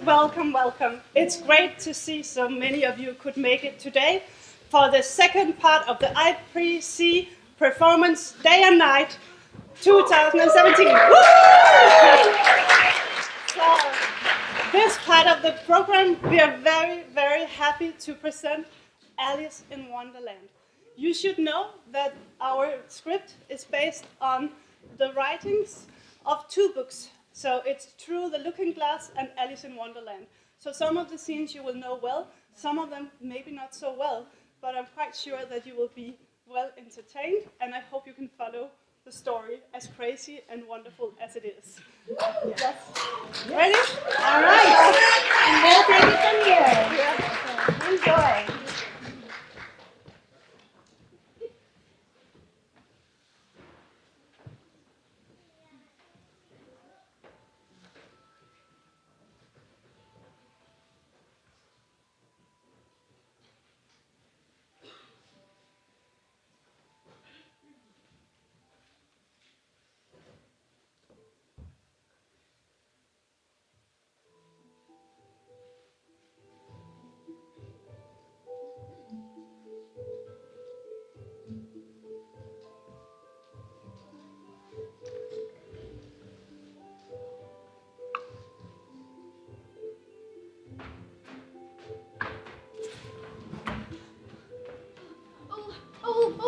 welcome, welcome. It's great to see so many of you could make it today for the second part of the IPC performance Day and Night 2017. So, this part of the program, we are very, very happy to present Alice in Wonderland. You should know that our script is based on the writings of two books. So it's Through the Looking Glass and Alice in Wonderland. So some of the scenes you will know well, some of them maybe not so well, but I'm quite sure that you will be well entertained, and I hope you can follow the story as crazy and wonderful as it is. Yes. Ready? All right. And we'll take it from here. Yeah. Enjoy.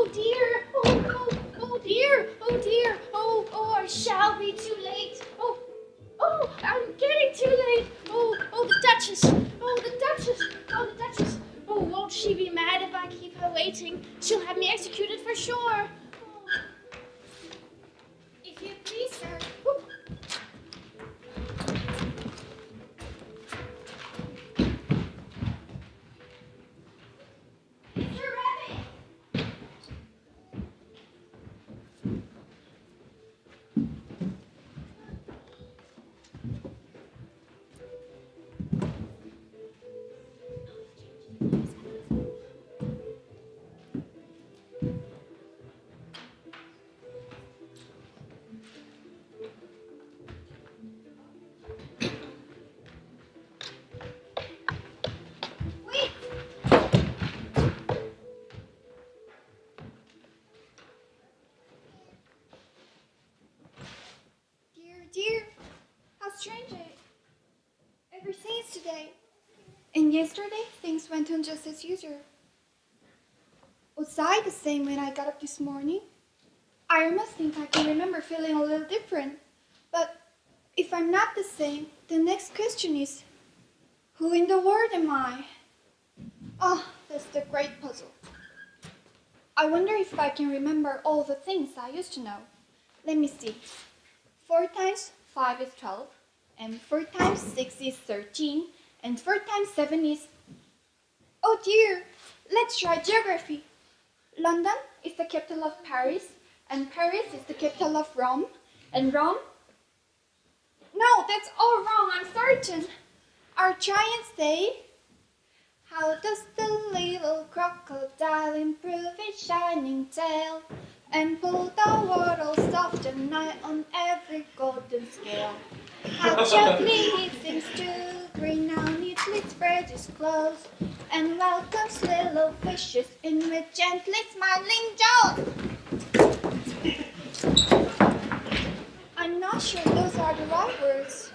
Oh dear, oh dear, I shall be too late. Oh, I'm getting too late. Oh, the Duchess, oh, the Duchess. Oh, won't she be mad if I keep her waiting? She'll have me executed for sure. Oh. If you please, sir. Oh. Sir Rabbit! Wait! Dear, how strange ever since today. And yesterday, things went on just as usual. Was I the same when I got up this morning? I must think I can remember feeling a little different. But if I'm not the same, the next question is, who in the world am I? Oh, that's the great puzzle. I wonder if I can remember all the things I used to know. Let me see. 4 times 5 is 12, and 4 times 6 is 13, and 4 times 7 is... Oh dear, let's try geography. London is the capital of Paris, and Paris is the capital of Rome, and Rome... No, that's all wrong, I'm certain. Our giants say... How does the little crocodile improve its shining tail and pull the water soft and night on every golden scale? How gently he seems to grin now neatly spread his claws and welcomes little fishes in with gently smiling jaws. I'm not sure those are the right words.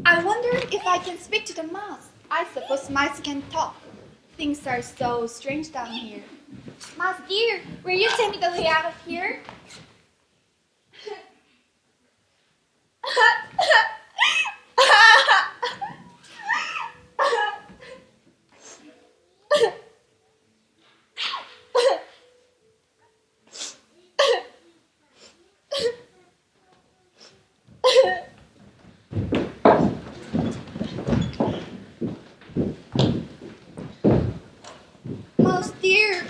I wonder if I can speak to the mouse. I suppose mice can talk. Things are so strange down here. Mouse dear, will you take me the way out of here? Mouse dear,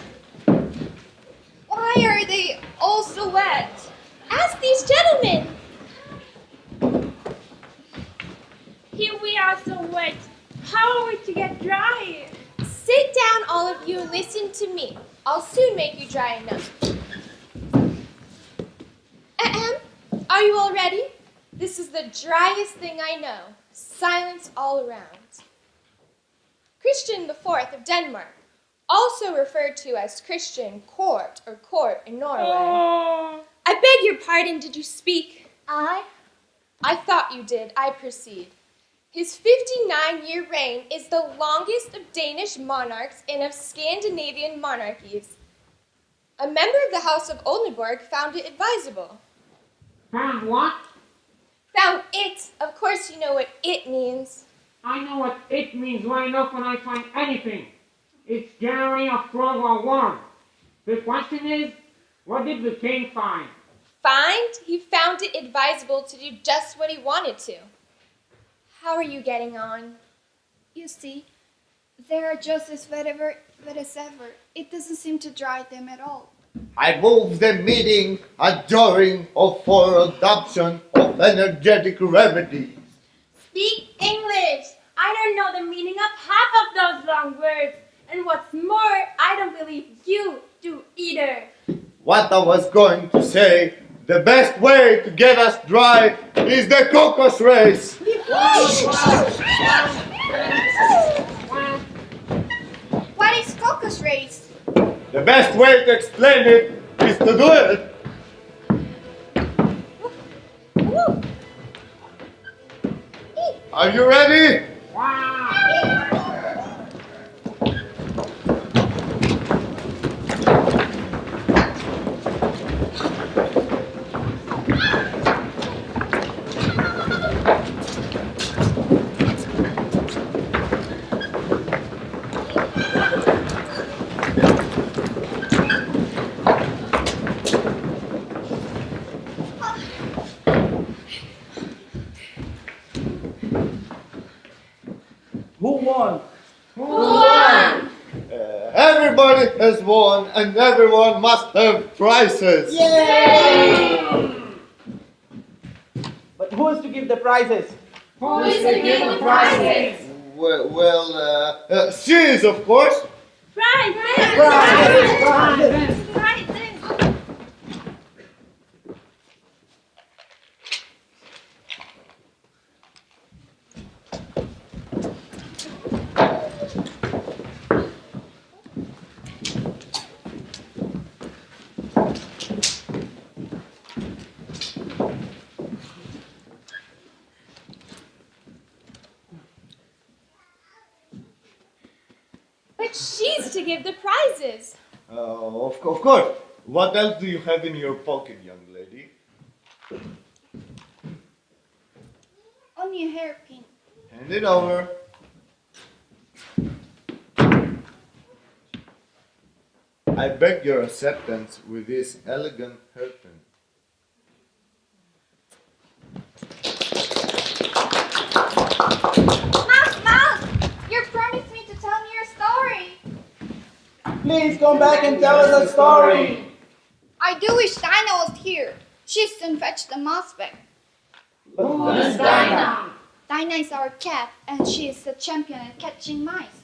why are they all so wet? Ask these gentlemen. Here we are so wet. How are we to get dry? Sit down, all of you, and listen to me. I'll soon make you dry enough. Ahem. Are you all ready? This is the driest thing I know. Silence all around. Christian IV of Denmark, also referred to as Christian Court or Court in Norway. I beg your pardon, did you speak? I? I thought you did. I proceed. His 59-year reign is the longest of Danish monarchs and of Scandinavian monarchies. A member of the House of Oldenburg found it advisable. Found what? Found it. Of course you know what it means. I know what it means well enough when I find anything. It's generally a frog or worm. The question is, what did the king find? Find? He found it advisable to do just what he wanted to. How are you getting on? You see, they are just as wet as ever. It doesn't seem to dry them at all. I move the meeting adjourning for adoption of energetic remedies. Speak English. I don't know the meaning of half of those long words. And what's more, I don't believe you do either. What I was going to say, the best way to get us dry is the caucus race. What is caucus race? The best way to explain it is to do it. Are you ready? Who won? Everybody has won and everyone must have prizes. But who is to give the prizes? Who is to give the prizes? Well, she is, of course. Prizes! Prizes! But she's to give the prizes. Of course. What else do you have in your pocket, young lady? Only a hairpin. Hand it over. I beg your acceptance with this elegant hairpin. Mouse! You promised me to tell me your story. Please come back and tell us a story. I do wish Dinah was here. She soon fetched the mouse back. But who is Dinah? Dinah is our cat, and she is the champion at catching mice.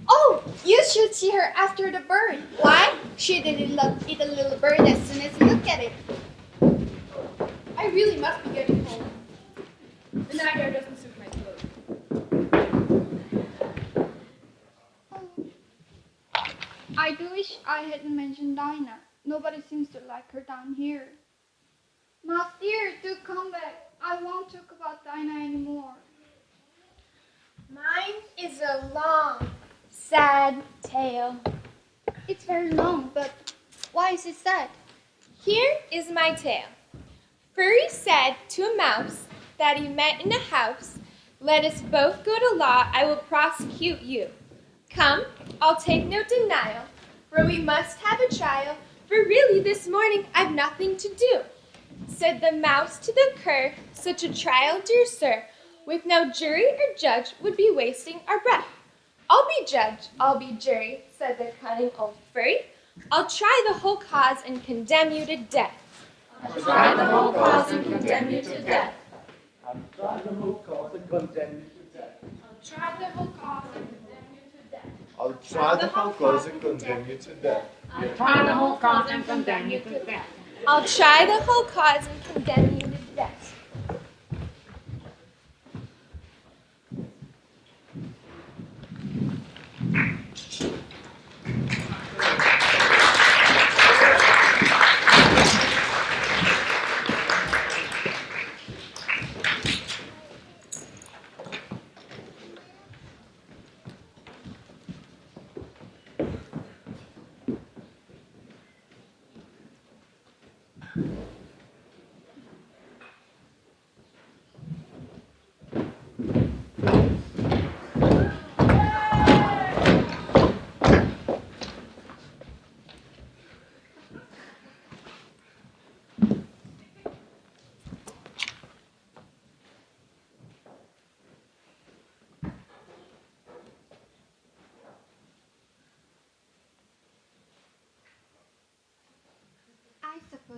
Oh, you should see her after the bird. Why? She didn't eat a little bird as soon as you look at it. I really must be getting home. The nightmare doesn't suit my clothes. I do wish I hadn't mentioned Dinah. Nobody seems to like her down here. Mouse dear, do come back. I won't talk about Dinah anymore. Mine is a long, sad tale. It's very long, but why is it sad? Here is my tale. Furry said to a mouse that he met in a house, "Let us both go to law, I will prosecute you. Come, I'll take no denial, for we must have a trial, for really this morning I've nothing to do." Said the mouse to the cur, "Such a trial, dear sir, with no jury or judge would be wasting our breath." "I'll be judge, I'll be jury," said the cunning old furry. "I'll try the whole cause and condemn you to death." I'll try the whole cause and condemn you to death. I'll try the whole cause and condemn you to death. I'll try the whole cause and condemn you to death. I'll try the whole cause and condemn you to death. I'll try the whole cause and condemn you to death. I'll try the whole cause and condemn you to death.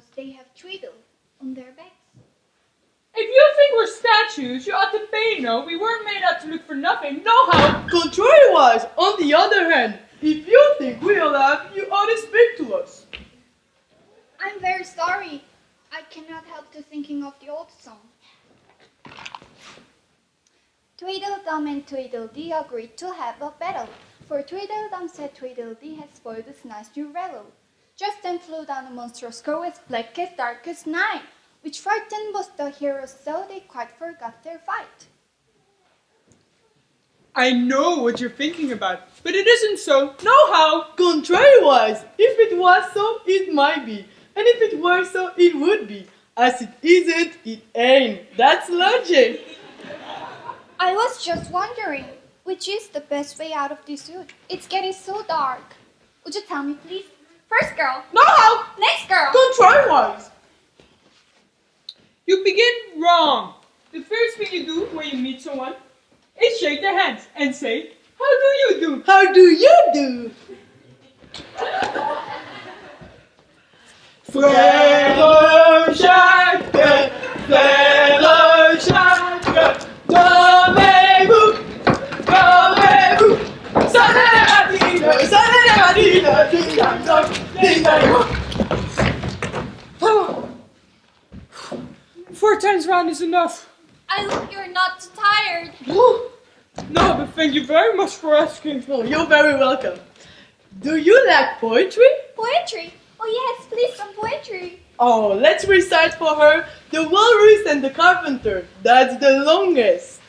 because they have Tweedle on their backs. If you think we're statues, you ought to pay no. We weren't made out to look for nothing, nohow. Contrariwise, on the other hand, if you think we are alive, you ought to speak to us. I'm very sorry. I cannot help to thinking of the old song. Tweedledum and Tweedledee agreed to have a battle, for Tweedledum said Tweedledee had spoiled his nice new rattle. Just then flew down a monstrous crow as black as dark as night, which frightened both the heroes so they quite forgot their fight. I know what you're thinking about, but it isn't so, nohow. Contrariwise, if it was so, it might be. And if it were so, it would be. As it isn't, it ain't. That's logic. I was just wondering, which is the best way out of this wood? It's getting so dark. Would you tell me, please? First girl. No! Next girl. Contrariwise. You begin wrong. The first thing you do when you meet someone is shake their hands and say, how do you do? How do you do? Fellowship, fellowship, dormez-vous, dormez-vous, Four times round is enough. I hope you're not too tired. No, but thank you very much for asking. Oh, you're very welcome. Do you like poetry? Poetry. Oh yes, please some poetry. Oh, let's recite for her The Walrus and the Carpenter. That's the longest.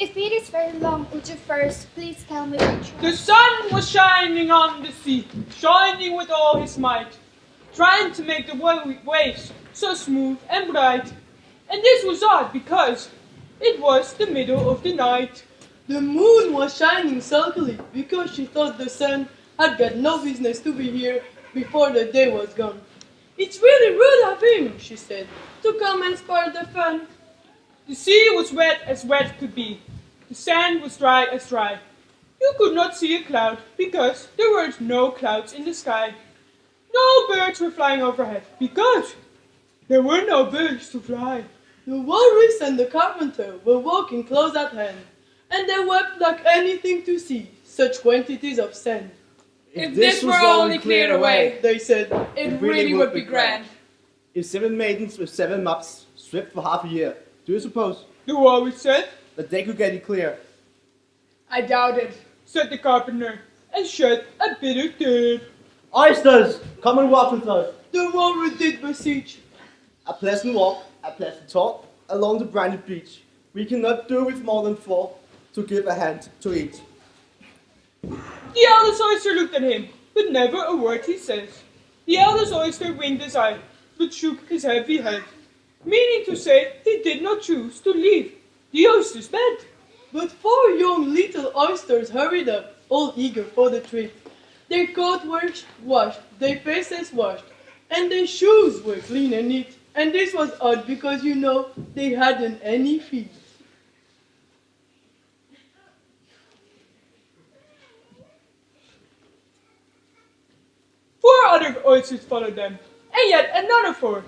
If it is very long, would you first please tell me which one? The sun was shining on the sea, shining with all his might, trying to make the waves so smooth and bright. And this was odd because it was the middle of the night. The moon was shining sulkily because she thought the sun had got no business to be here before the day was gone. It's really rude of him, she said, to come and spoil the fun. The sea was wet as wet could be. The sand was dry as dry. You could not see a cloud because there were no clouds in the sky. No birds were flying overhead because there were no birds to fly. The walrus and the carpenter were walking close at hand, and they wept like anything to see such quantities of sand. If this were only cleared away, They said, it really would be grand. If 7 maidens with 7 mops swept for half a year, do you suppose The walrus said. that they could get it clear? I doubt it, said the carpenter, and shed a bitter tear. Oysters! Come and walk with us. the walrus did beseech. A pleasant walk, a pleasant talk, along the briny beach. We cannot do with more than 4 to give a hand to each. The eldest oyster looked at him, but never a word he says. The eldest oyster winked his eye, but shook his heavy head, meaning to say he did not choose to leave the oyster's bed. But 4 young little oysters hurried up, all eager for the treat. Their coats were washed, their faces washed, and their shoes were clean and neat. And this was odd because, you know, they hadn't any feet. 4 other oysters followed them, and yet another 4.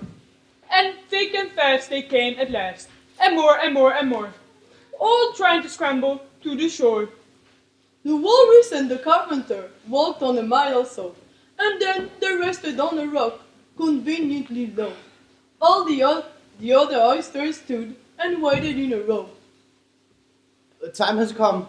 And thick and fast they came at last, and more and more and more, all trying to scramble to the shore. The walrus and the carpenter walked on a mile or so, and then they rested on a rock, conveniently low. All the other oysters stood and waited in a row. The time has come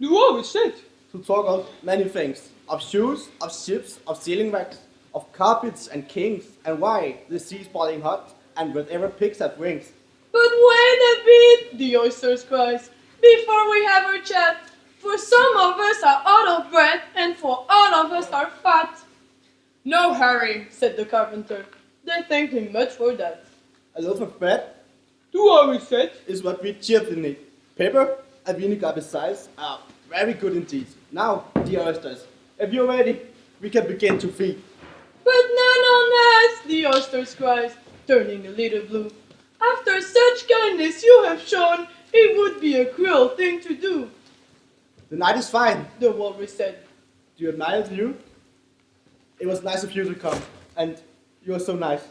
The walrus said. to talk of many things. Of shoes, of ships, of sealing wax, of carpets and kings, and why the sea's boiling hot, and whatever pigs have wings. But wait a bit, the oysters cries, before we have our chat. For some of us are out of breath, and for all of us are fat. No hurry, Said the carpenter. They thanked him much for that. A loaf of bread the walrus said. is what we cheerfully need. Pepper and vinegar besides are very good indeed. Now, dear oysters, if you're ready, we can begin to feed. But none on us, the oysters cries, turning a little blue. After such kindness you have shown, it would be a cruel thing to do, The night is fine. the walrus said. Do you admire the view? It was nice of you to come, and you are so nice.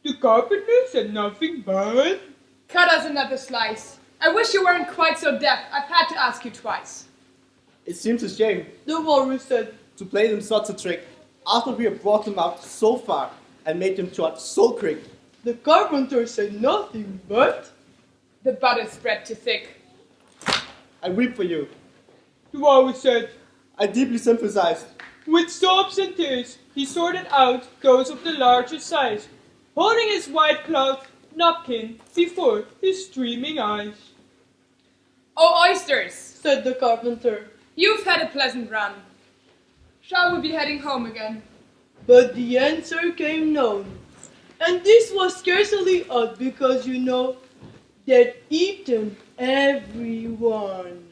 The carpenter said nothing but... Cut us another slice. I wish you weren't quite so deaf. I've had to ask you twice. It seems a shame The walrus said. to play them such a trick after we have brought them out so far and made them trot so quick. The carpenter said nothing but. The butter spread too thick. I weep for you. The walrus said. I deeply sympathize. With sobs and tears, he sorted out those of the larger size, holding his white cloth napkin before his streaming eyes. Oh, oysters! Said the carpenter. You've had a pleasant run. Shall we be heading home again? But the answer came no. And this was scarcely odd because you know they'd eaten everyone.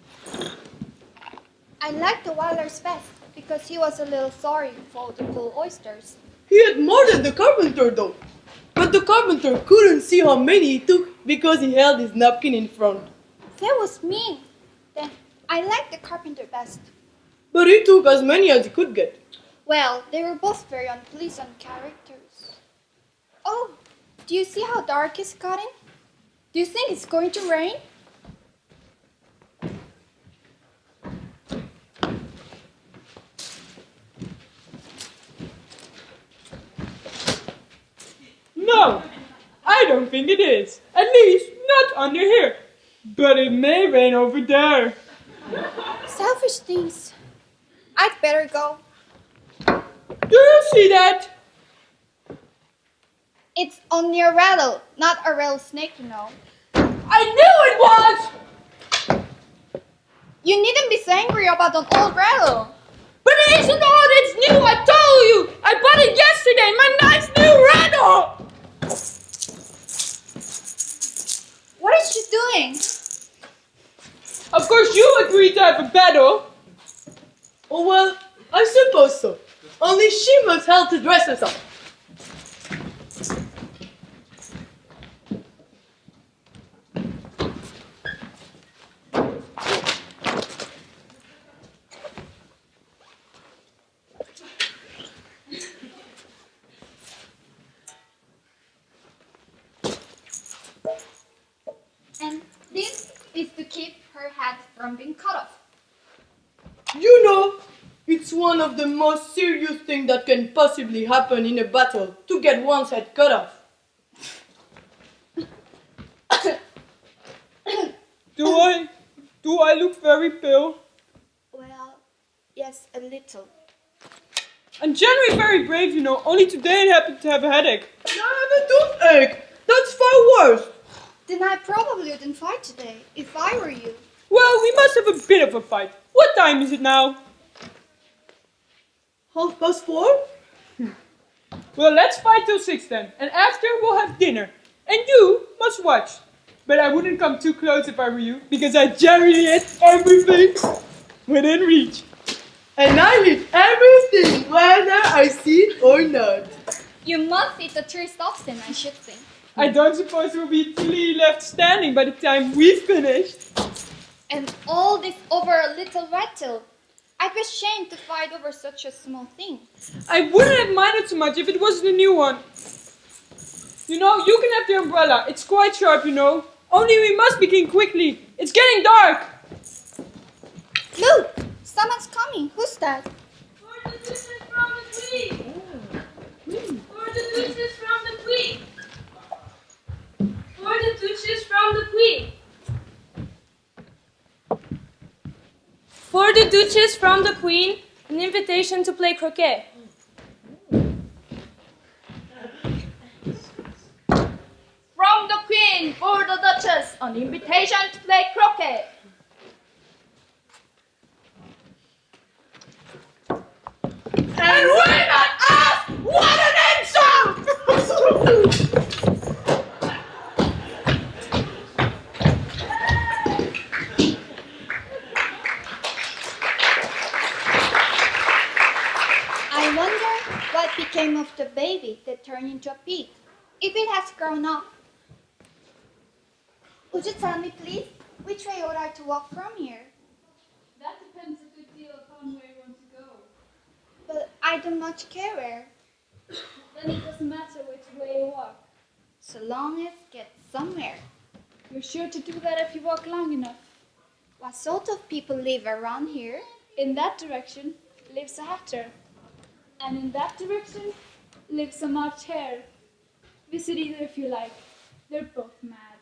I liked the walrus best because he was a little sorry for the poor oysters. He had more than the carpenter though. But the carpenter couldn't see how many he took because he held his napkin in front. That was mean. Then I liked the carpenter best. But he took as many as he could get. Well, they were both very unpleasant characters. Oh, do you see how dark it's gotten? Do you think it's going to rain? No, I don't think it is. At least not under here. But it may rain over there. Selfish things. I'd better go. Do you see that? It's only a rattle, not a rattlesnake, you know. I knew it was! You needn't be so angry about an old rattle. But it isn't old, it's new, I told you! I bought it yesterday, my nice new rattle! What is she doing? Of course you agreed to have a battle. Oh well, I suppose so. Only she must help to dress us up. And this is to keep her head from being cut off. You know, it's one of the most serious things that can possibly happen in a battle to get one's head cut off. Do I look very pale? Well, yes, a little. I'm generally very brave, you know. Only today I happened to have a headache. I have a toothache. That's far worse. Then I probably wouldn't fight today, if I were you. Well, we must have a bit of a fight. What time is it now? 4:30? Well, let's fight till 6 then. And after, we'll have dinner. And you must watch. But I wouldn't come too close if I were you, because I generally hit everything within reach. And I hit everything, whether I see it or not. You must eat the trees often, I should think. I don't suppose there will be 3 left standing by the time we've finished. And all this over a little rattle. I'd be ashamed to fight over such a small thing. I wouldn't have minded so much if it wasn't a new one. You know, you can have the umbrella. It's quite sharp, you know. Only we must begin quickly. It's getting dark. Look! Someone's coming. Who's that? For the dishes from the queen. For the dishes from the queen. For the dishes from the queen. For the Duchess from the Queen, an invitation to play croquet. From the Queen for the Duchess, an invitation to play croquet. And when I ask, what an insult! I wonder what became of the baby that turned into a pig, if it has grown up. Would you tell me, please, which way ought I to walk from here? That depends a good deal upon where you want to go. But I don't much care where. Then it doesn't matter which way you walk. so long as it gets somewhere. You're sure to do that if you walk long enough. What sort of people live around here? In that direction lives a hatter, and in that direction lives a March hare. Visit either if you like. They're both mad.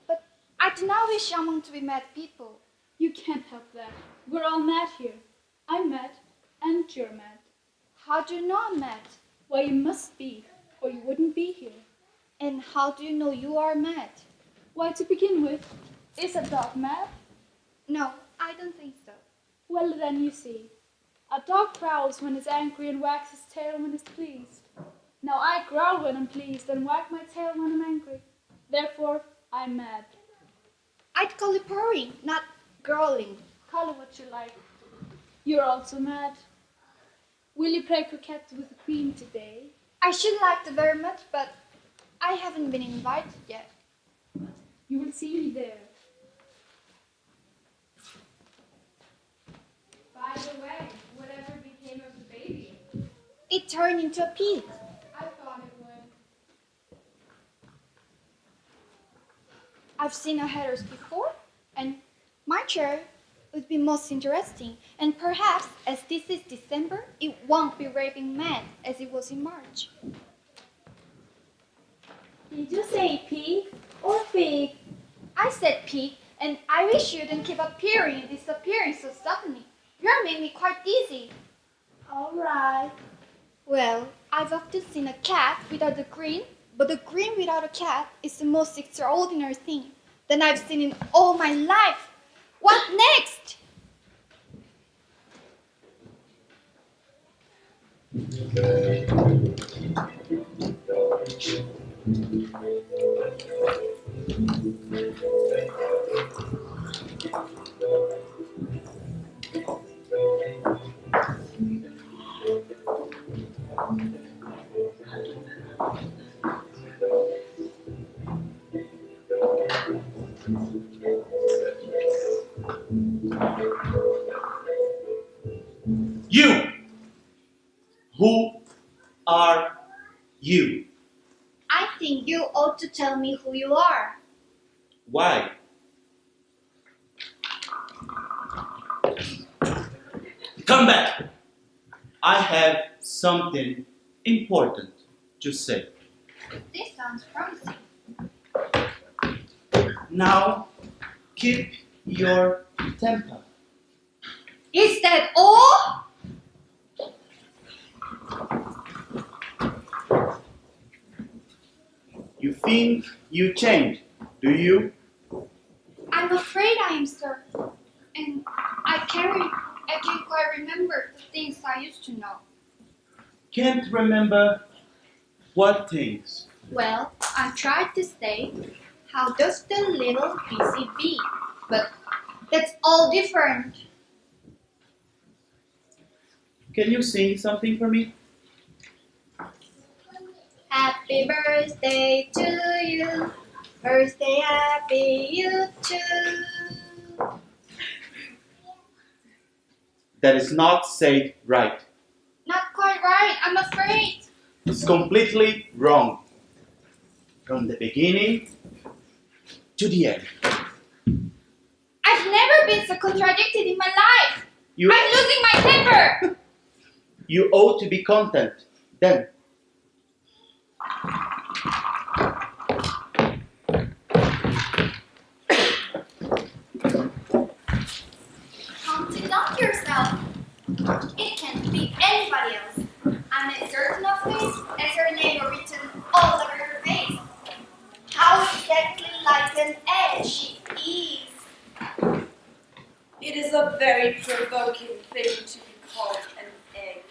But I do not wish among to be mad people. You can't help that. We're all mad here. I'm mad, and you're mad. How do you know I'm mad? Well, you must be, or you wouldn't be here. And how do you know you are mad? Why, to begin with, is a dog mad? No, I don't think so. Well, then you see. A dog growls when it's angry and wags his tail when it's pleased. Now I growl when I'm pleased and wag my tail when I'm angry. Therefore, I'm mad. I'd call it purring, not growling. Call it what you like. You're also mad. Will you play croquet with the queen today? I should like to very much, but I haven't been invited yet. You will see me there. By the way, whatever became of the baby? It turned into a pig. I thought it would. I've seen a hatters before, and my chair would be most interesting. And perhaps, as this is December, it won't be raving mad as it was in March. Did you say pig or fig? I said pig, and I wish you didn't keep appearing and disappearing so suddenly. You're making me quite dizzy. All right. Well, I've often seen a cat without a grin, but a grin without a cat is the most extraordinary thing that I've seen in all my life. What next? You! Who are you? I think you ought to tell me who you are. Why? Come back! I have something important to say. This sounds promising. Now, keep your temper. Is that all? You think you changed, do you? I'm afraid I am, sir. And I can't quite remember the things I used to know. Can't remember what things? Well, I tried to say, how does the little busy bee? But that's all different. Can you sing something for me? Happy birthday to you. Birthday happy you too. That is not said right. Not quite right, I'm afraid. It's completely wrong. From the beginning to the end. I've never been so contradicted in my life. You- I'm losing my temper. You ought to be content then. Calm down yourself. It can't be anybody else. I'm as certain of this as her name are written all over her face. How exactly like an egg she is. It is a very provoking thing to be called an egg.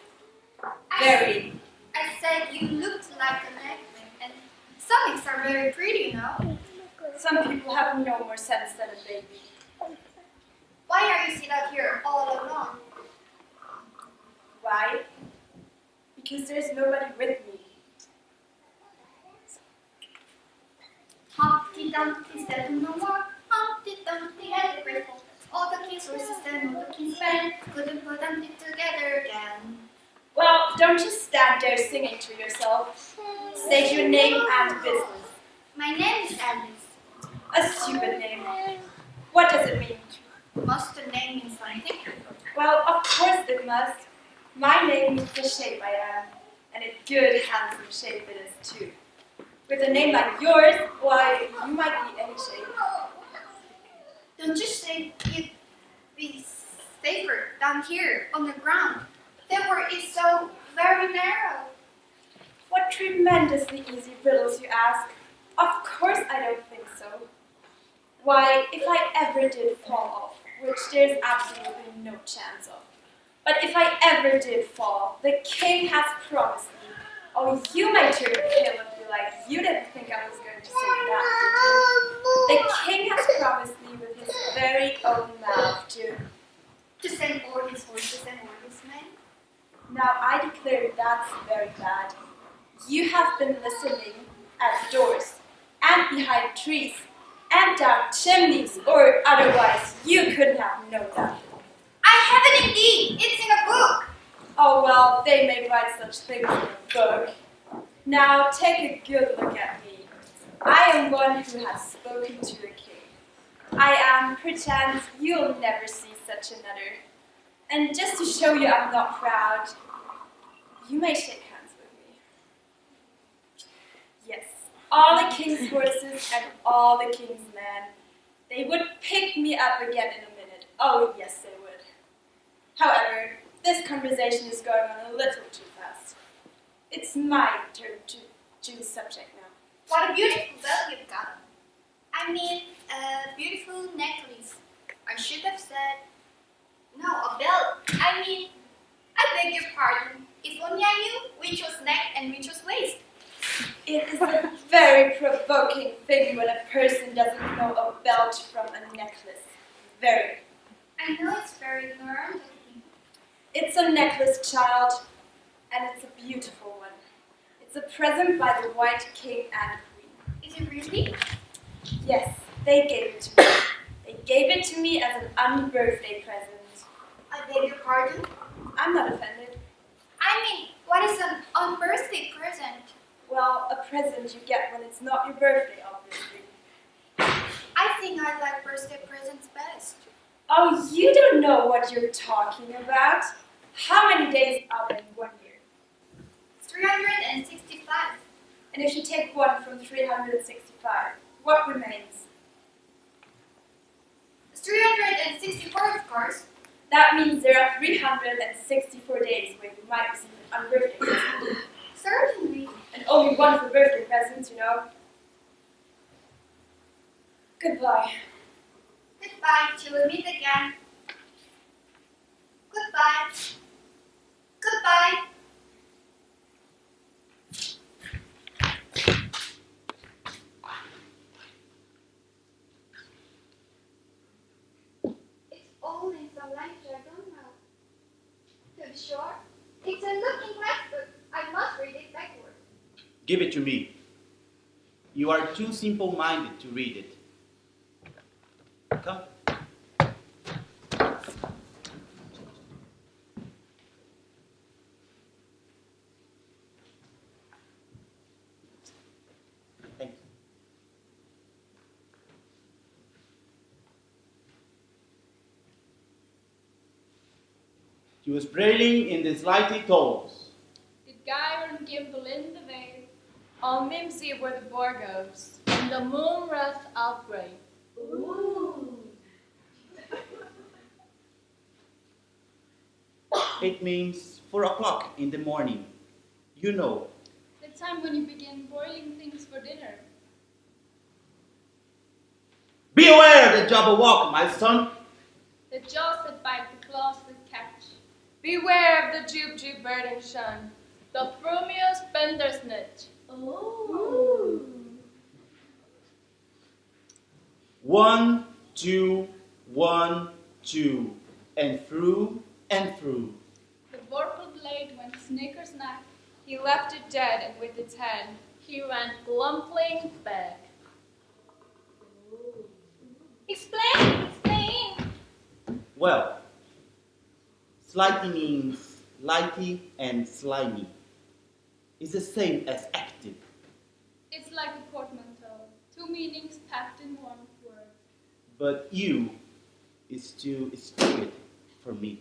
Very. I said you looked like an egg, and some eggs are very pretty, you know. Some people have no more sense than a baby. Why are you sitting out here all alone? Why? Because there's nobody with me. Humpty Dumpty said no more. Humpty Dumpty had a great fall. All the king's horses and all the king's men couldn't put them together again. Well, don't just stand there singing to yourself. State your name and business. My name is Alice. A stupid name. What does it mean? Must the name mean something? Well, of course it must. My name means the shape I am. And a good, handsome shape it is, too. With a name like yours, why, you might be any shape. Don't you think you'd be safer down here on the ground? The world is so very narrow. What tremendously easy riddles you ask. Of course I don't think so. Why, if I ever did fall off, which there's absolutely no chance of, but if I ever did fall, the king has promised me. Oh, you might turn pale and be like, you didn't think I was going to say that, did you? The king has promised me with his very own mouth to send all his horses and all his men. Now I declare that's very bad. You have been listening at doors, and behind trees, and down chimneys, or otherwise you couldn't have known that. I have it indeed. It's in a book. Oh well, they may write such things in a book. Now take a good look at me. I am one who has spoken to the king. I am, perchance, you'll never see such another. And just to show you I'm not proud, you may shake hands with me. Yes, all the king's horses and all the king's men, they would pick me up again in a minute. Oh yes, they would. However, this conversation is going on a little too fast. It's my turn to choose the subject now. What a beautiful belt you've got. I mean, a beautiful necklace. I should have said, no, a belt. I mean, I beg your pardon. If only I knew which was neck and which was waist. It is a very provoking thing when a person doesn't know a belt from a necklace. Very. I know it's very ignorant. It's a necklace, child, and it's a beautiful one. It's a present by the White King and Queen. Is it really? Yes, they gave it to me. They gave it to me as an unbirthday present. I beg your pardon? I'm not offended. I mean, what is an unbirthday present? Well, a present you get when it's not your birthday, obviously. I think I like birthday presents best. Oh, you don't know what you're talking about. How many days are there in 1 year? 365. And if you take 1 from 365, what remains? 364, of course. That means there are 364 days where you might receive an unbirthday present. Certainly. And only 1 for birthday presents, you know. Goodbye. Goodbye, till we meet again. Goodbye. Goodbye. It's all in some language I don't know. To be sure, it's a looking glass book. I must read it backward. Give it to me. You are too simple-minded to read it. Come. Thank you. He was brailing in the slightly toes. Did Gyron give Belinda veil? All mimsy were the Borgos. And the moon rest outbreak. Ooh. It means 4 o'clock in the morning. You know. The time when you begin boiling things for dinner. Beware the Jabberwock, my son. The jaws that bite, the claws that catch. Beware of the Jube bird and shun. The frumious bendersnitch. Ooh. 1, 2, 1, 2, and through and through. The vorpal blade went snicker-snack. He left it dead, and with its head He went glumpling back. Explain, explain. Well, slightly means lighty and slimy. It's the same as active. It's like a portmanteau. two meanings packed in one word. But you is too stupid for me.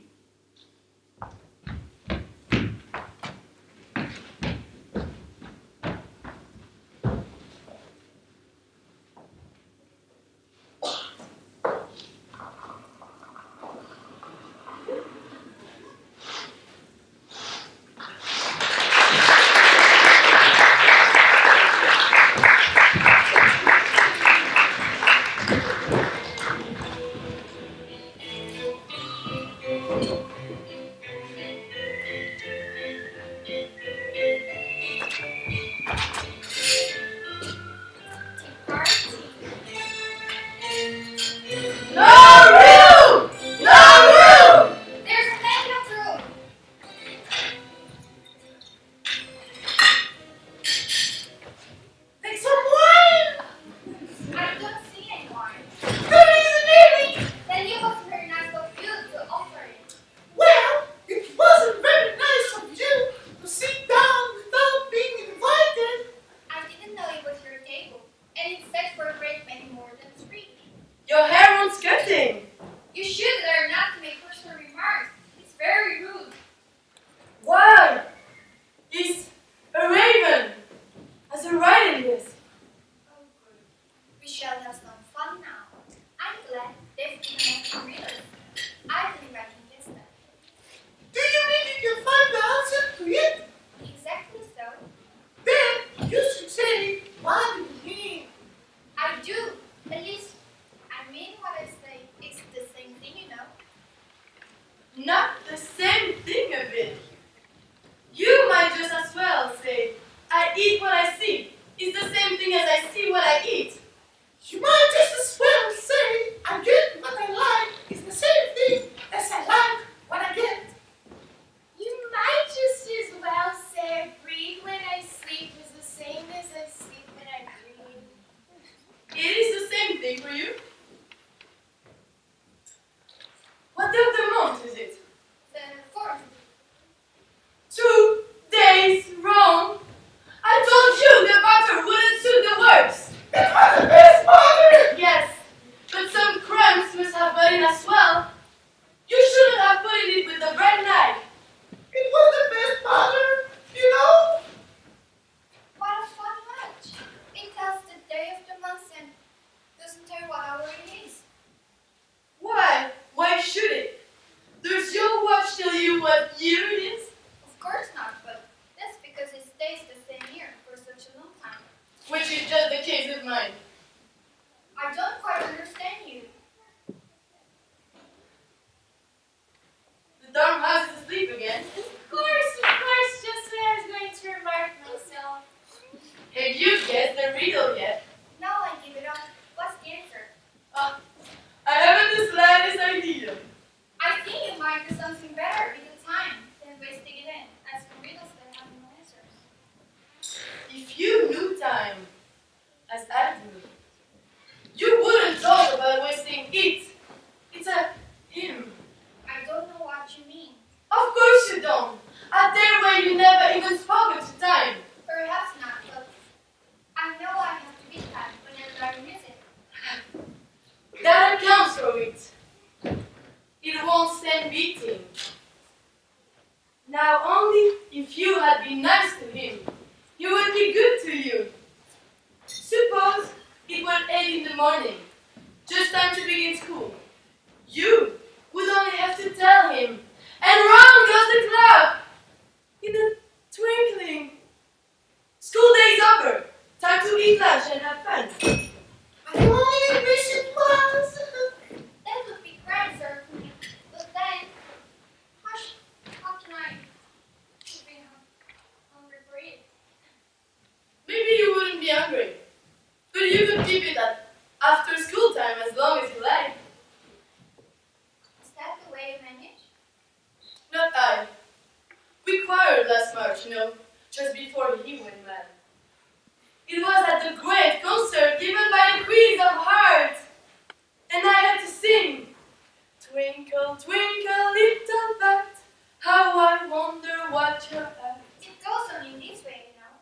It goes on in this way, you know.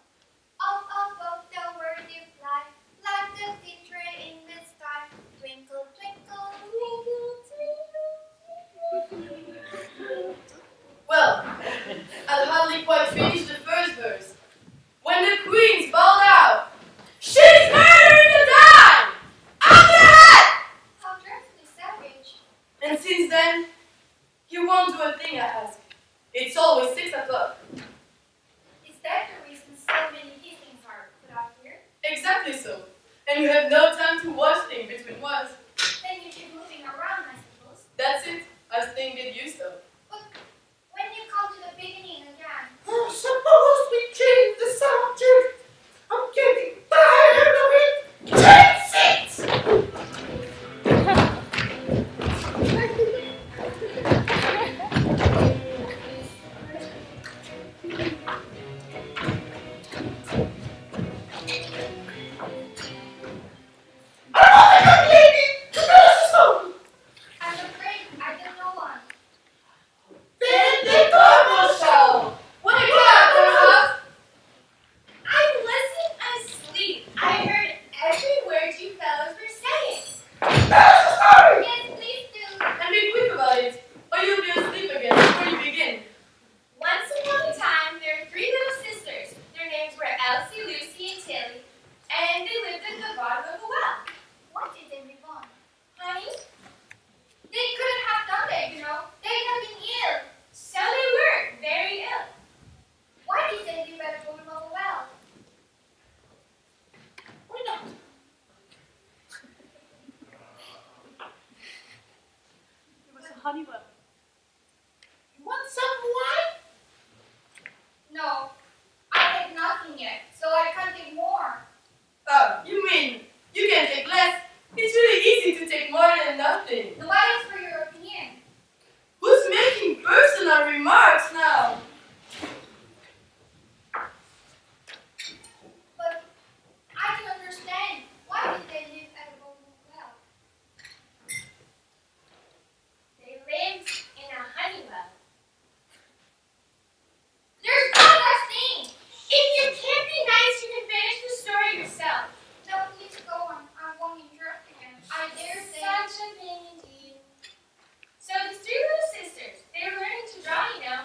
Up, up, up, the world you fly, like the 6 o'clock. Is that the reason so many things are put out here? Exactly so. And you have no time to wash things between was. Then you keep moving around, I suppose. That's it, as things get used to. But when you come to the beginning again, Suppose we change the subject. I'm getting tired of it. Change it! I'm afraid I don't know one. The Turbo Show! What do you got, Turbo? I wasn't asleep. I heard every word you fellows were saying. Yes, please do. And be quick about it, or you'll be asleep again before you begin. Once upon a time, there were 3 little sisters. Their names were Elsie, Lucy, and Tilly, and they lived at the bottom of a well. What did they live on? Honey, They couldn't have done that, you know. They have been ill. so they were very ill. Why did they live at the bottom of a well? Why not? It was a honey well. You want some wine? No, I had nothing yet, so I can't take more. Oh, you mean you can take less? It's really easy to take more than nothing. The why is for your opinion. Who's making personal remarks now? But I can understand. Why did they live at the bottom of a well? They lived in a honey well. There's no such thing. If you can't be nice, you can finish the story yourself. No, please go on. I won't interrupt again. I dare say. Such a thing indeed. So these 3 little sisters, they were learning to draw, you know.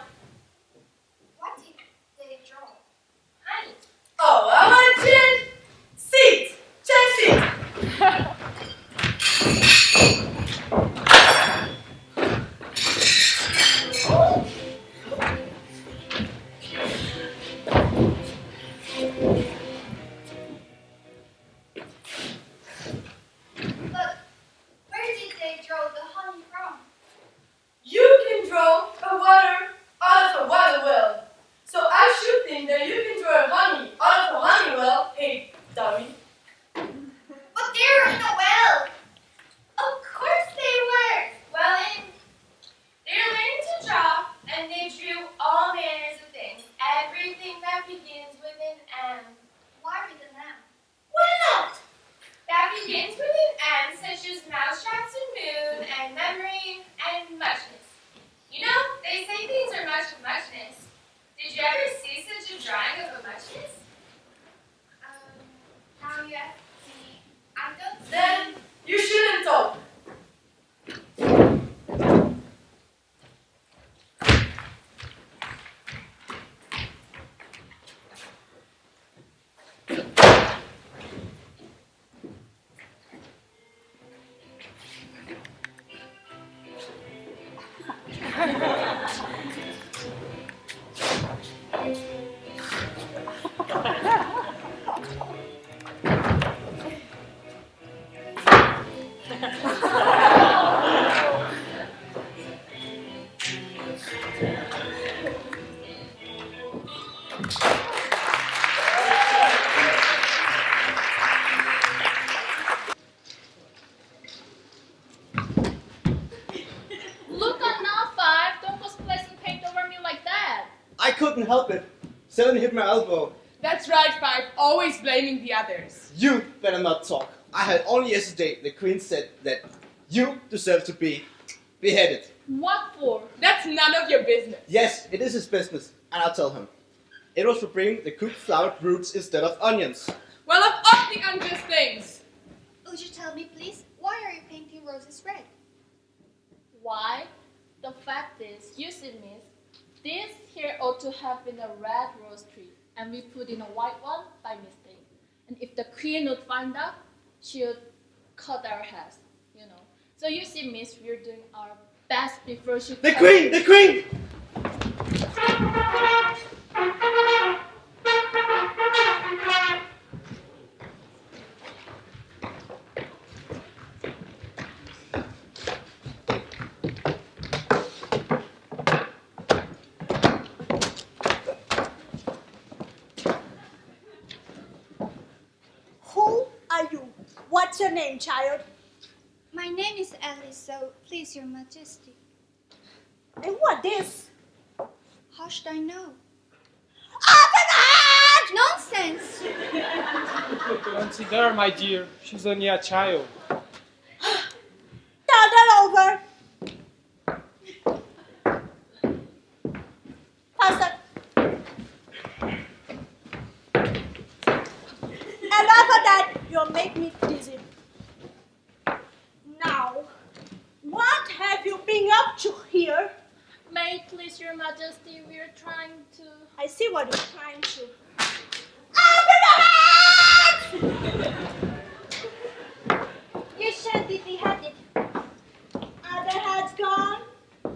What did they draw? Honey. Oh, I want to change seat. Change seat. But where did they draw the honey from? You can draw a water out of a water well. So I should think that you can draw honey out of a honey well. Hey, dummy. But they were in a well. Of course they were. Well, they were learning to draw, and they drew all manners of things. Everything that begins with an M. Why with an M? Why not? That begins with an M, such as mousetraps and moon, and memory, and muchness. You know, they say things are much of muchness. Did you ever see such a drawing of a muchness? Now you ask me. I don't see. Then you shouldn't talk. Look on now, 5. Don't go splashing paint over me like that. I couldn't help it. 7 hit my elbow. That's right, 5. Always blaming the others. You better not talk. I had only yesterday the queen said that you deserve to be beheaded. What for? That's none of your business. Yes, it is his business, and I'll tell him. It was for bringing the cooked flowered roots instead of onions. Well, of all the unjust things. Would you tell me, please, why are you painting roses red? Why? The fact is, you see, miss, this here ought to have been a red rose tree, and we put in a white one by mistake. And if the queen would find out, she would cut our heads, you know. So you see, miss, we're doing our best before she... The queen! The queen! your name, child? My name is Alice, so please, Your Majesty. And what this? How should I know? Open the hatch! Nonsense! Consider, my dear, she's only a child. Turn that over. Faster. Enough of that. You'll make me dizzy. Now, what have you been up to here? May it please your majesty, we are trying to... I see what you're trying to. You shan't be beheaded. Are the heads gone?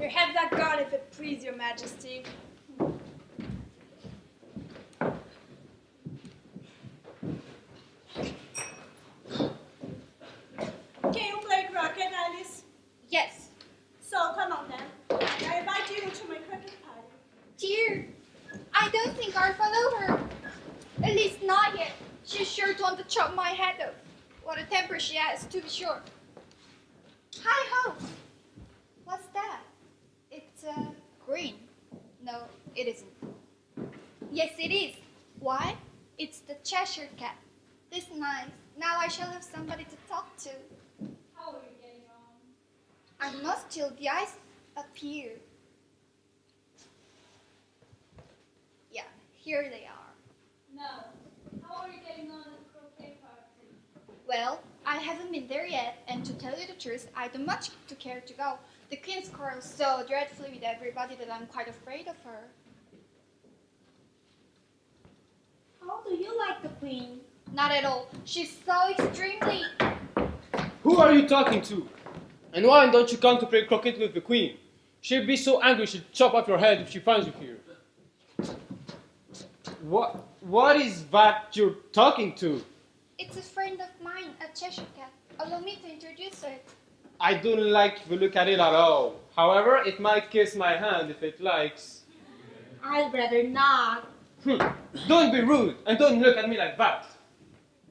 Your heads are gone if it please your majesty. Can you play croquet, Alice? Yes. So come on then. I invite you to my croquet party. Dear, I don't think I'll follow her. At least not yet. She's sure to want to chop my head off. What a temper she has, to be sure. Hi ho! What's that? It's green. No, it isn't. Yes, it is. Why? It's the Cheshire Cat. This nice. Now I shall have somebody to talk to. How are you getting on? I must till the ice appear. Yeah, here they are. No. How are you getting on at the croquet party? Well, I haven't been there yet, and to tell you the truth, I don't much to care to go. The queen's quarrels so dreadfully with everybody that I'm quite afraid of her. How do you like the queen? Not at all. She's so extremely... Who are you talking to? And why don't you come to play croquet with the queen? She'd be so angry she'd chop off your head if she finds you here. What is that you're talking to? It's a friend of mine, a Cheshire Cat. Allow me to introduce her. I don't like the look at it at all. However, it might kiss my hand if it likes. I'd rather not. Don't be rude, and don't look at me like that.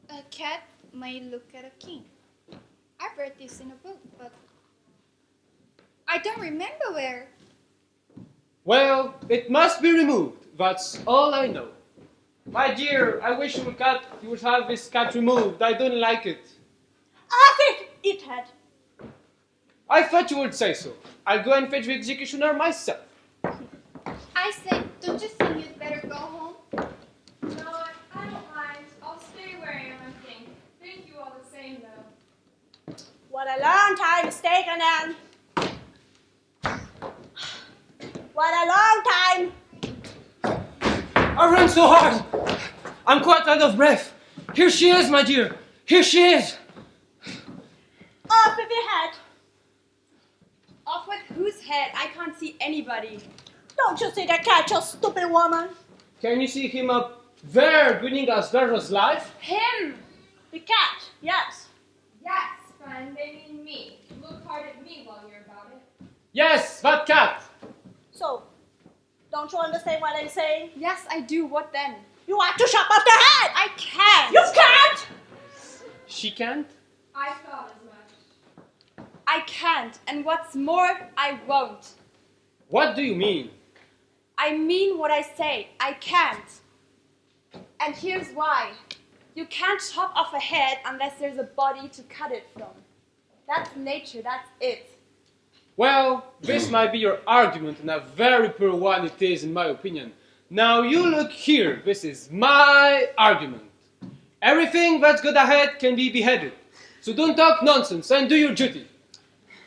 A cat may look at a king. I've read this in a book, but I don't remember where. Well, it must be removed. That's all I know. My dear, I wish you would have this cat removed. I don't like it. I think it had. I thought you would say so. I'll go and fetch the executioner myself. I say, don't you think you'd better go home? No, I don't mind. I'll stay where I am, I think. Thank you all the same, though. What a long time it's taken, Anne. What a long time. I ran so hard. I'm quite out of breath. Here she is, my dear. Here she is. Off with your head. Off with whose head? I can't see anybody. Don't you see the cat, you stupid woman? Can you see him up there, grinning as large as life? Him. The cat, yes. Yes, friend, they mean me. Look hard at me while you're about it. Yes, that cat. So, don't you understand what I'm saying? Yes, I do. What then? You have to chop off the head. I can't. You can't. She can't? I thought as much. I can't. And what's more, I won't. What do you mean? I mean what I say. I can't. And here's why. You can't chop off a head unless there's a body to cut it from. That's nature. That's it. Well, this might be your argument, and a very poor one it is, in my opinion. Now you look here. This is my argument. Everything that's got a head can be beheaded. So don't talk nonsense and do your duty.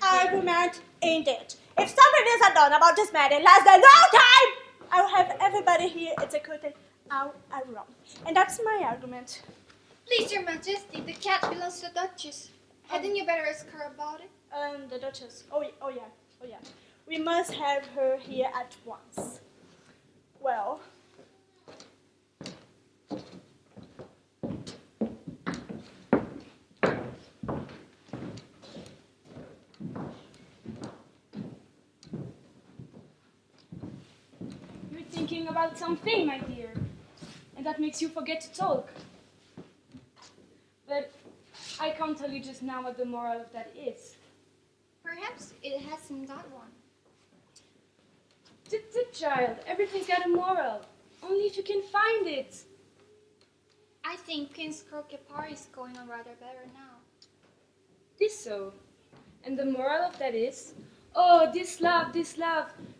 Argument ain't it. If something isn't done about this matter in less than no time, I will have everybody here executed out and wrong. And that's my argument. Please, Your Majesty, the cat belongs to the Duchess. Hadn't you better ask her about it? The Duchess. Oh yeah. We must have her here at once. Well. You're thinking about something, my dear, and that makes you forget to talk. But I can't tell you just now what the moral of that is. Perhaps it hasn't got one. The child, everything's got a moral. Only if you can find it. I think Queen's Croquet Party is going on rather better now. This so. And the moral of that is, oh, this love,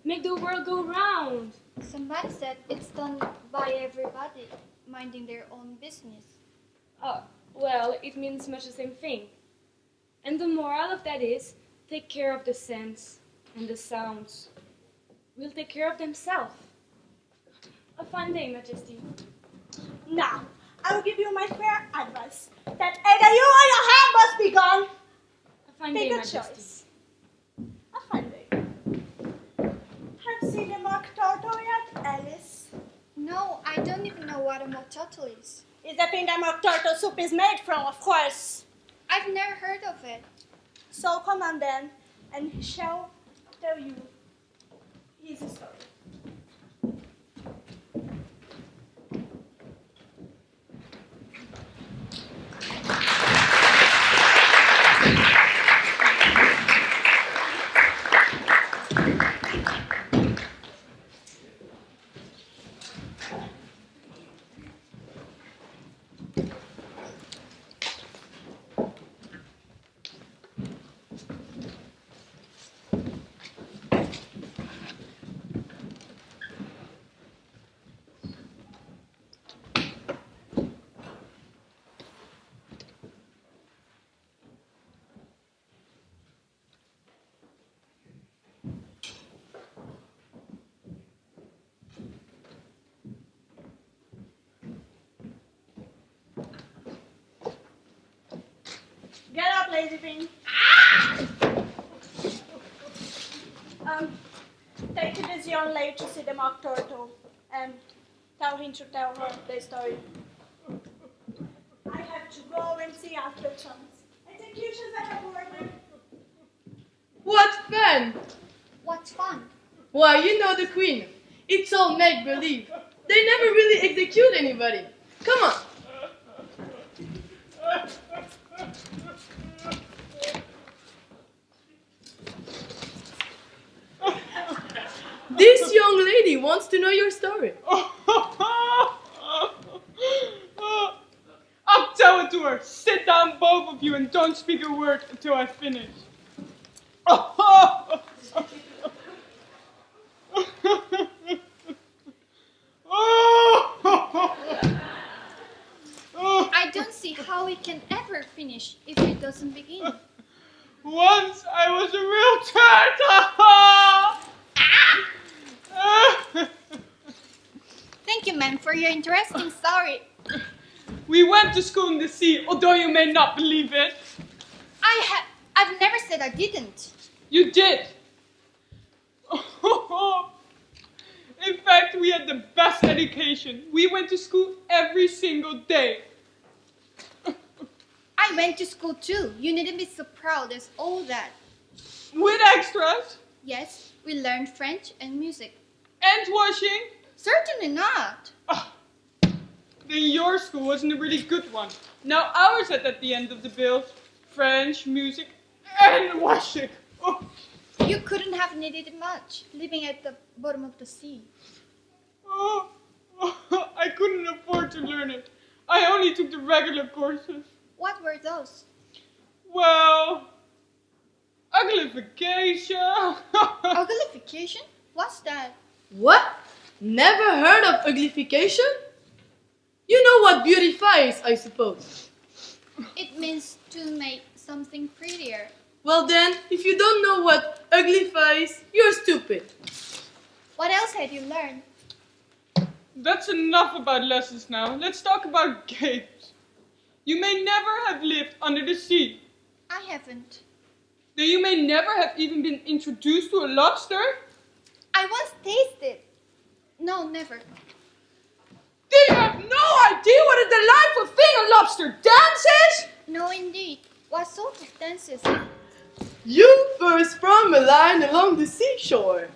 make the world go round. Somebody said it's done by everybody, minding their own business. Oh, well, it means much the same thing. And the moral of that is, take care of the scents and the sounds. Will take care of themselves. A fine day, Majesty. Now, I will give you my fair advice that either you or your hand must be gone. A fine Take day, a Majesty. choice. A fine day. Have you seen the mock turtle yet, Alice? No, I don't even know what a mock turtle is. It's the thing that mock turtle soup is made from, of course. I've never heard of it. So come on then, and he shall tell you his story. Get up, lazy thing. Take this young lady to see the mock turtle and tell him to tell her the story. I have to go and see after Thomas. Executions I have ordered. What fun! What's fun? Why, you know the Queen. It's all make-believe. They never really execute anybody. Come on. This young lady wants to know your story. I'll tell it to her. Sit down, both of you, and don't speak a word until I finish. I don't see how it can ever finish if it doesn't begin. Once I was a real turtle. Thank you, ma'am, for your interesting story. We went to school in the sea, although you may not believe it. I've never said I didn't. You did. In fact, we had the best education. We went to school every single day. I went to school too. You needn't be so proud as all that. With extras. Yes, we learned French and music. And washing. Certainly not. Then your school wasn't a really good one. Now ours had at the end of the bill French, music, and washing. You couldn't have needed it much, living at the bottom of the sea. I couldn't afford to learn it. I only took the regular courses. What were those? Well, uglification. Uglification? What's that? What? Never heard of uglification? You know what beautifies, I suppose. It means to make something prettier. Well then, if you don't know what uglifies, you're stupid. What else had you learned? That's enough about lessons now. Let's talk about games. You may never have lived under the sea. I haven't. Then you may never have even been introduced to a lobster. I once tasted. No, never. Do you have no idea what a delightful thing a lobster dance is? No, indeed. What sort of dances? You first from a line along the seashore.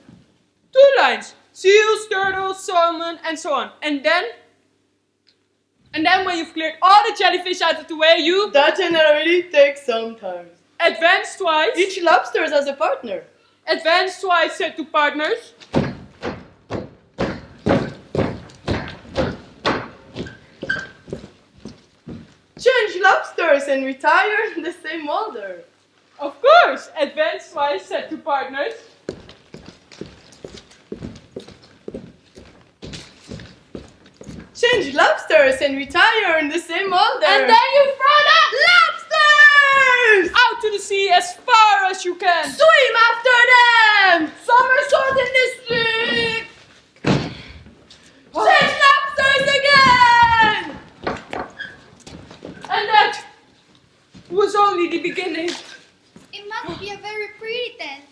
2 lines. Seals, turtles, salmon, and so on. And then And then when you've cleared all the jellyfish out of the way, you... That generally takes some time. Advance twice. Each lobster has a partner. Advance twice, said two partners. Change lobsters and retire in the same order. Of course, advance twice, said two partners. Change lobsters and retire in the same order. And then you throw the lobsters out to the sea as far as you can. Swim after them. Somersault in the sea. Change lobsters again. And that was only the beginning. It must be a very pretty dance.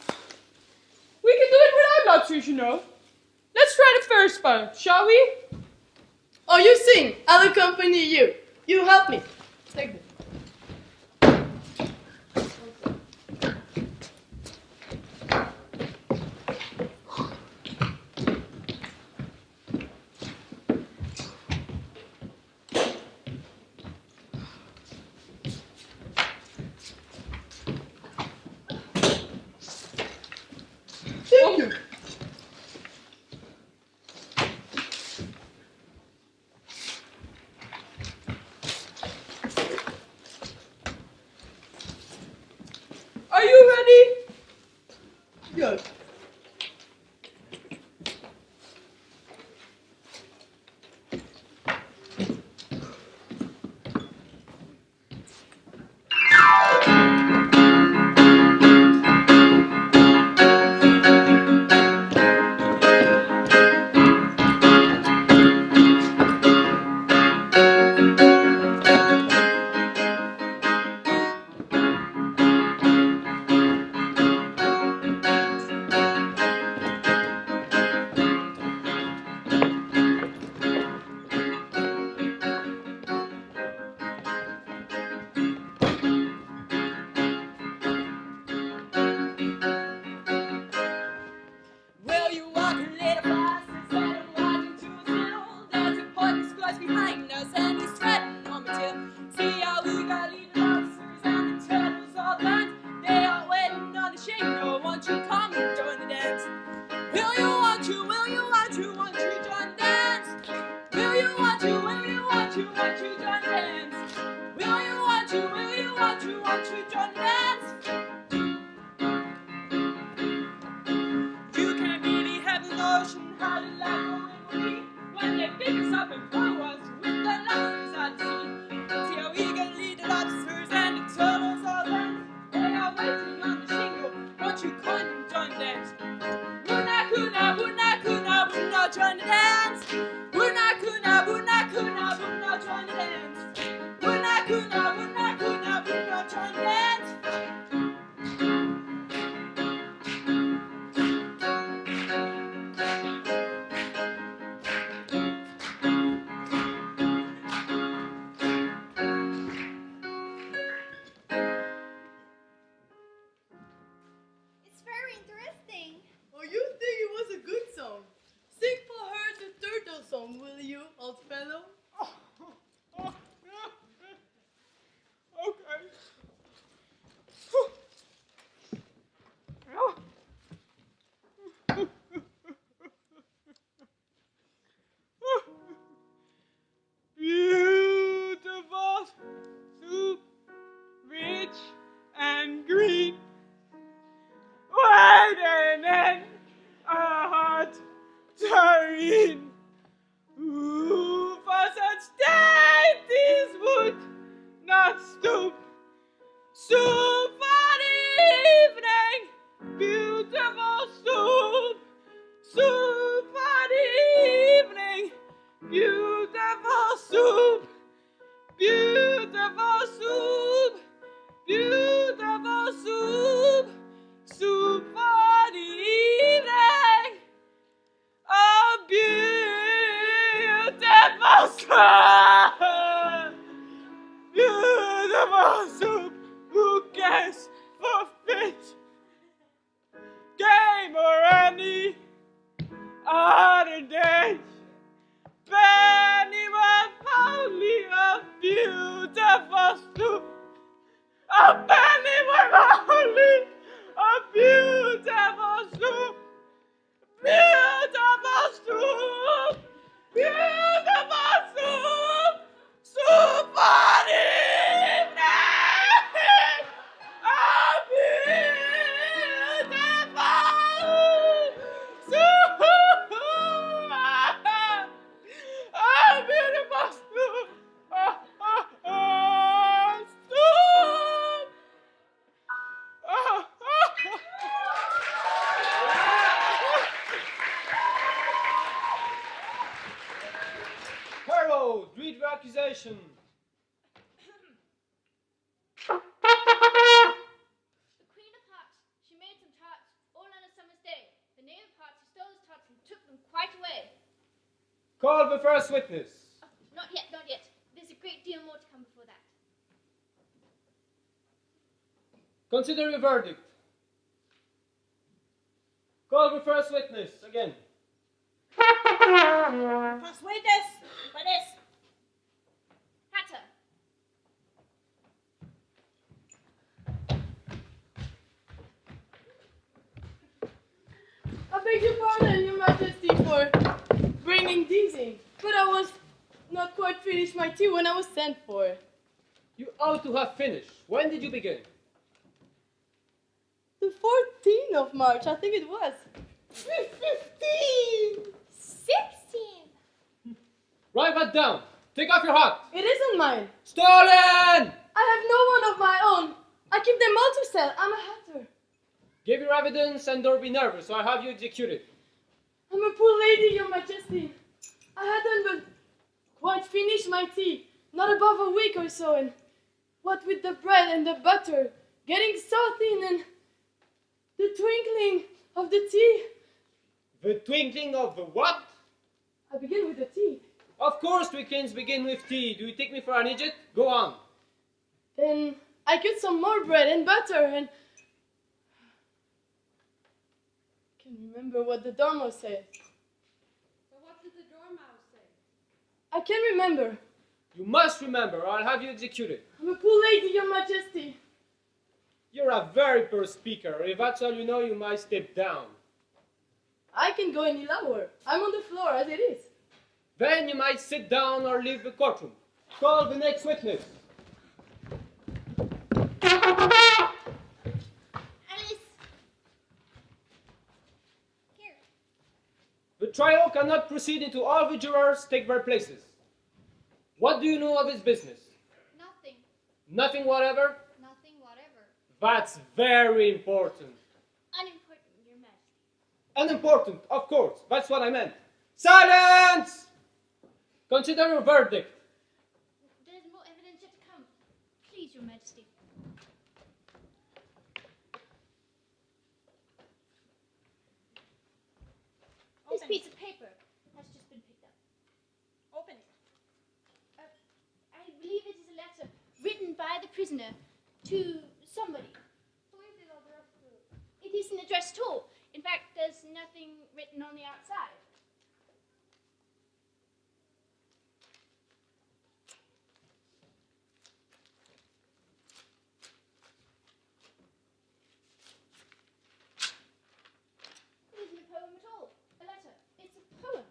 We can do it without lobsters, you know. Let's try the first part, shall we? Oh, you sing. I'll accompany you. You help me. Take this. Thank you. Are you ready? Yes. Will you walk a little fast instead of walking too slow? There's a boy squash behind us and he's treading on my tail. See how we got little lobsters and the turtles all blind. They are waiting on the shingle. Won't you come and join the dance? Will you want to, will you want to, won't you join the dance? Will you want to, will you want to, won't you join the dance? Will you want to, will you want to, won't you join the dance? You can really have the notion how the life will be when they pick us up and throw us with the lobsters out to sea. See how we can lead the lobsters and the turtles all dance. They are waiting on the shingle. Won't you come and join the dance? Woona coona, woona coona, woona join the dance. Woona coona, woona coona, woona join the dance. Woona coona, woona coona, woona join the dance. It's very interesting. Oh, you think it was a good song? Sing for her the turtle song, will you, old fellow? Okay. Beautiful soup, rich and green, whiter than a hot tureen. Who for such dainties would not stoop? Soup for the evening, beautiful soup. Soup for the evening, beautiful soup. Beautiful soup, beautiful soup. Soup for the evening. Oh, beautiful soup. Beautiful soup. Who cares for fish, game, or any other dish? Anyone only Read the accusation. The Queen of Hearts, she made some tarts all on a summer's day. The Knave of Hearts, he stole his tarts and took them quite away. Call the first witness. Not yet, not yet. There's a great deal more to come before that. Consider your verdict. Call the first witness again. First witness, what is? Hatter. I beg your pardon, Your Majesty, for bringing these in, but I was not quite finished my tea when I was sent for. You ought to have finished. When did you begin? The 14th of March, I think it was. 15! 16! Write that down. Take off your hat. It isn't mine. Stolen! I have no one of my own. I keep them all to sell. I'm a hatter. Give your evidence and don't be nervous, or I'll have you executed. I'm a poor lady, Your Majesty. I hadn't but quite finished my tea, not above a week or so, and what with the bread and the butter getting so thin and the twinkling of the tea. The twinkling of the what? I begin with the tea. Of course twinklings begin with tea. Do you take me for an idiot? Go on. Then I cut some more bread and butter and I can remember what the dormouse said. So what did the dormouse say? I can remember. You must remember, or I'll have you executed. I'm a poor lady, Your Majesty. You're a very poor speaker. If that's all you know, you might step down. I can go any lower. I'm on the floor as it is. Then you might sit down or leave the courtroom. Call the next witness. Alice! Here. The trial cannot proceed until all the jurors take their places. What do you know of his business? Nothing. Nothing whatever? Nothing whatever. That's very important. Unimportant, Your Majesty. Unimportant, of course. That's what I meant. Silence! Consider your verdict. There's more evidence yet to come. Please, Your Majesty. This piece of paper has just been picked up. Open it. I believe it is a letter written by the prisoner to somebody. Who is it addressed to? It isn't addressed at all. In fact, there's nothing written on the outside. It isn't a poem at all. A letter. It's a poem.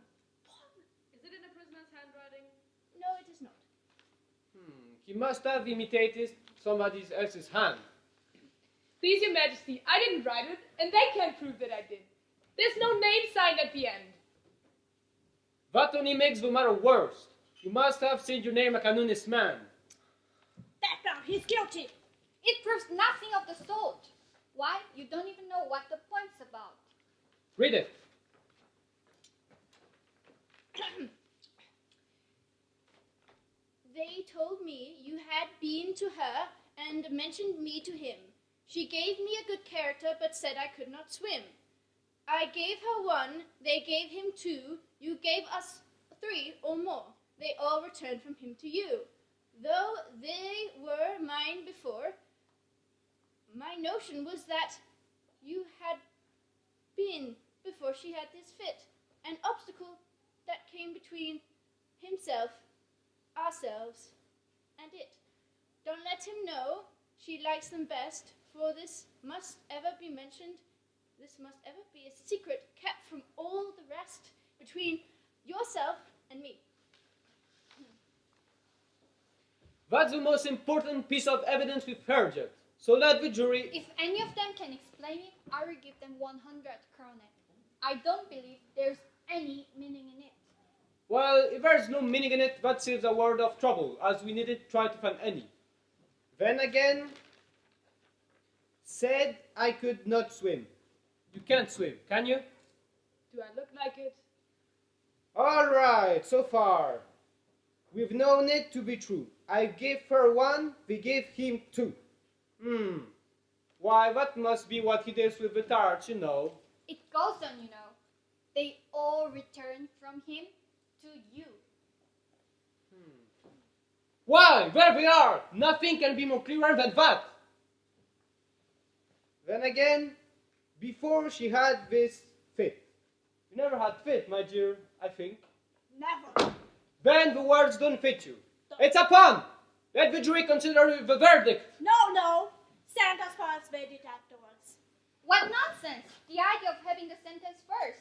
Is it in a prisoner's handwriting? No, it is not. He must have imitated somebody else's hand. Please, Your Majesty, I didn't write it, and they can't prove that I did. There's no name signed at the end. That only makes the matter worse. You must have signed your name like an honest man. That now, he's guilty. It proves nothing of the sort. Why? You don't even know what the point's about. Read it. They told me you had been to her and mentioned me to him. She gave me a good character but said I could not swim. I gave her 1, they gave him 2, you gave us 3 or more. They all returned from him to you. Though they were mine before, my notion was that you had been before she had this fit, an obstacle that came between himself, ourselves, and it. Don't let him know she likes them best, for this must ever be mentioned. This must ever be a secret kept from all the rest between yourself and me. That's the most important piece of evidence we've heard yet. So let the jury... If any of them can explain it, I will give them 100 kronet. I don't believe there's any meaning in it. Well, if there's no meaning in it, that saves a world of trouble, as we needed try to find any. Then again, said I could not swim. You can't swim, can you? Do I look like it? All right, so far. We've known it to be true. I gave her 1, we gave him 2. Why, that must be what he does with the tarts, you know. It goes on, you know. They all return from him to you. Why, there we are! Nothing can be more clearer than that. Then again, before she had this fit. You never had fit, my dear, I think. Never. Then the words don't fit you. It's a pun! Let the jury consider the verdict. No. Santa's parents made it afterwards. What nonsense! The idea of having the sentence first.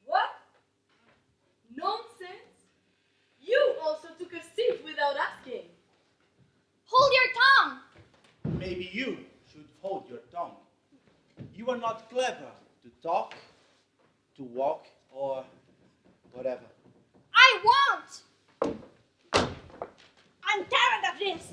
What? Nonsense? You also took a seat without asking. Hold your tongue! Maybe you should hold your tongue. You are not clever to talk, to walk, or whatever. I won't! I'm tired of this.